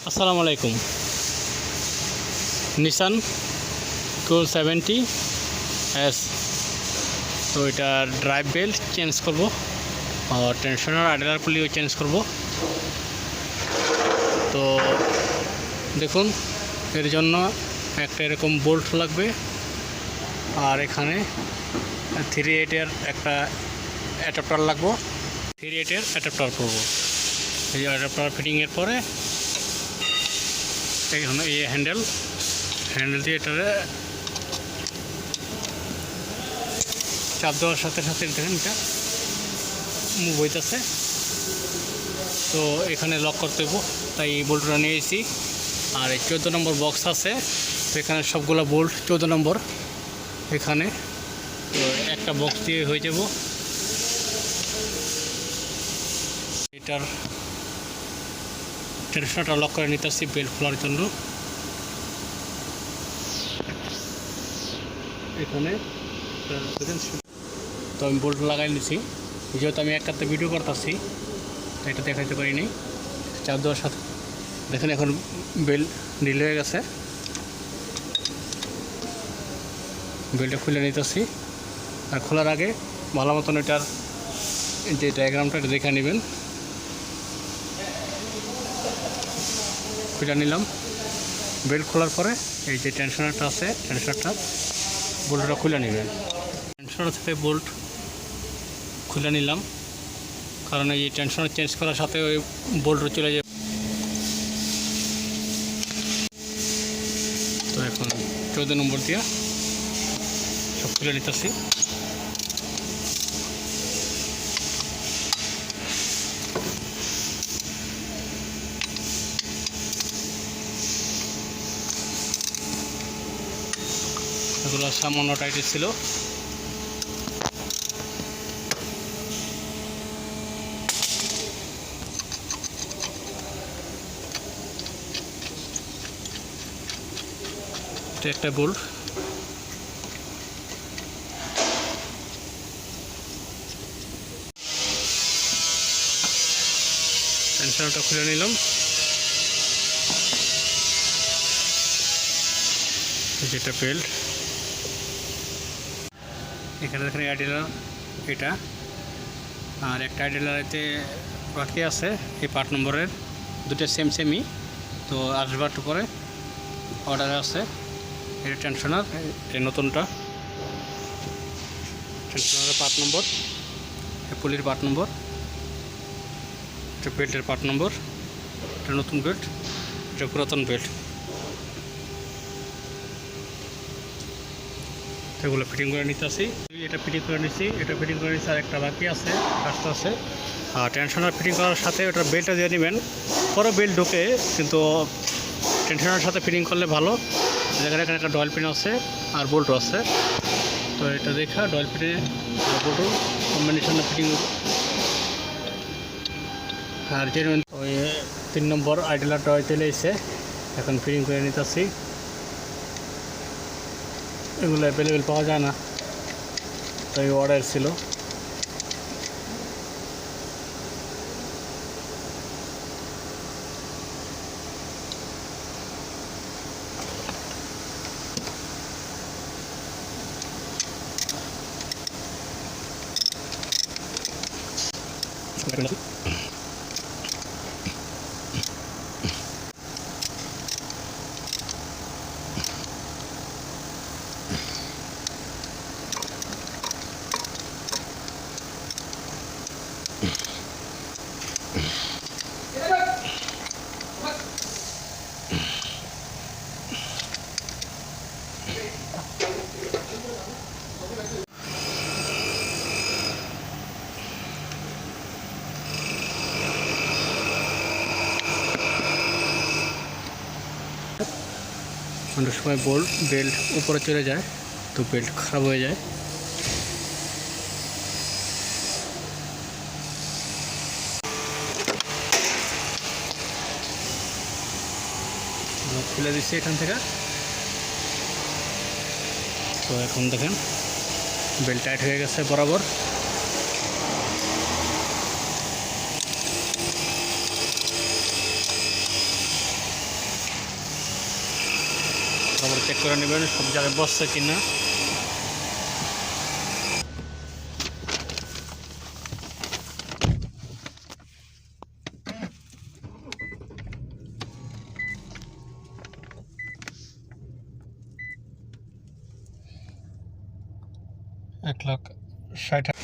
আসসালামু আলাইকুম। Nissan q70 S, তো এটা ড্রাইভ বেল্ট চেঞ্জ করব আর টেনশনার আইডলার পুলিও চেঞ্জ করব। তো দেখুন, এর জন্য একটা এরকম বোল্ট লাগবে আর এখানে 3/8-এর একটা অ্যাডাপ্টার লাগবে। 3/8-এর অ্যাডাপ্টার করব। এই অ্যাডাপ্টার ফিটিংয়ের পরে এখানে এই হ্যান্ডেল দিয়ে এটারে চাপ দেওয়ার সাথে সাথে দেখেন এটা মুভ হইতেছে। তো এখানে লক করতে হইব, তাই এই বোল্টটা নিয়ে এসেছি। আর এই 14 নম্বর বক্স আছে, তো এখানে সবগুলো বোল্ট 14 নম্বর এখানে। তো একটা বক্স দিয়ে হয়ে যাব। এটার টেনশনটা লক করে নিতে আসছি বেল্ট খোলার জন্য। এখানে তো আমি বোল্ট লাগাই নিছি, যেহেতু আমি এক কাতে ভিডিও করতেছি এটা দেখাইতে পারিনি। চাপ দেওয়ার সাথে দেখেন এখন বেল্ট ঢিল হয়ে গেছে। বেল্টটা খুলে নিতেছি, আর খোলার আগে ভালো মতন এটার যে ডায়াগ্রামটা এটা দেখে নেবেন। খুলে নিলাম। বেল্ট খোলার পরে এই যে টেনশনারটা আছে, টেনশনারটা বোল্টটা খুলে নেবেন। টেনশনার থেকে বোল্ট খুলে নিলাম, কারণ এই টেনশনার চেঞ্জ করার সাথে ওই বোল্টটা চলে যাবে। তো এখন 14 নম্বর দিয়ে সব খুলে নিতেছি। এগুলো সামান্য টাইট ছিল। এটা একটা বোল্ট। টেনশনটা খুলে নিলাম। যেটা বেল্ট এখানে দেখেন আইডলার এটা, আর একটা আইডলারেতে বাকি আছে এই 5 নম্বরের দুটো সেমই। তো আসবার পরে অর্ডারে আছে এটা টেনশনার, এই নতুনটা টেনশনারের 5 নম্বর, পুলির 5 নম্বর, এটা বেল্টের 5 নম্বর, এটা নতুন বেল্ট, এটা পুরাতন বেল্ট। এগুলো ফিটিং করে নিতে আসি। এটা ফিটিং করে নিচ্ছি, এটা ফিটিং করে নিচ্ছি, আর একটা বাকি আছে, কাজটা আছে। আর টেনশনার ফিটিং করার সাথে ওটার বেল্টটা দিয়ে নেবেন। পরে বেল্ট ঢুকে, কিন্তু টেনশনার সাথে ফিটিং করলে ভালো। যেখানে এখানে একটা ডয়েল পিন আছে আর বোল্টও আছে, তো এটা দেখা ডয়েল পিনে আর বোল্টও কম্বিনেশনে ফিটিং। আর যে ওই 3 নম্বর আইডলারটা চলে এসে এখন ফিটিং করে নিতে আসি। এগুলো অ্যাভেলেবেল পাওয়া যায় না, তাই অর্ডার ছিল। অনেক সময় বেল্ট উপরে চলে যায়, তো বেল্ট খারাপ হয়ে যায়। খুলে দিচ্ছি এখান থেকে। তো এখন দেখেন বেল্ট টাইট হয়ে গেছে বরাবর। ভালো করে চেক করে নেবেন সব জায়গায় বসছে কিনা। এক লাখ 60,000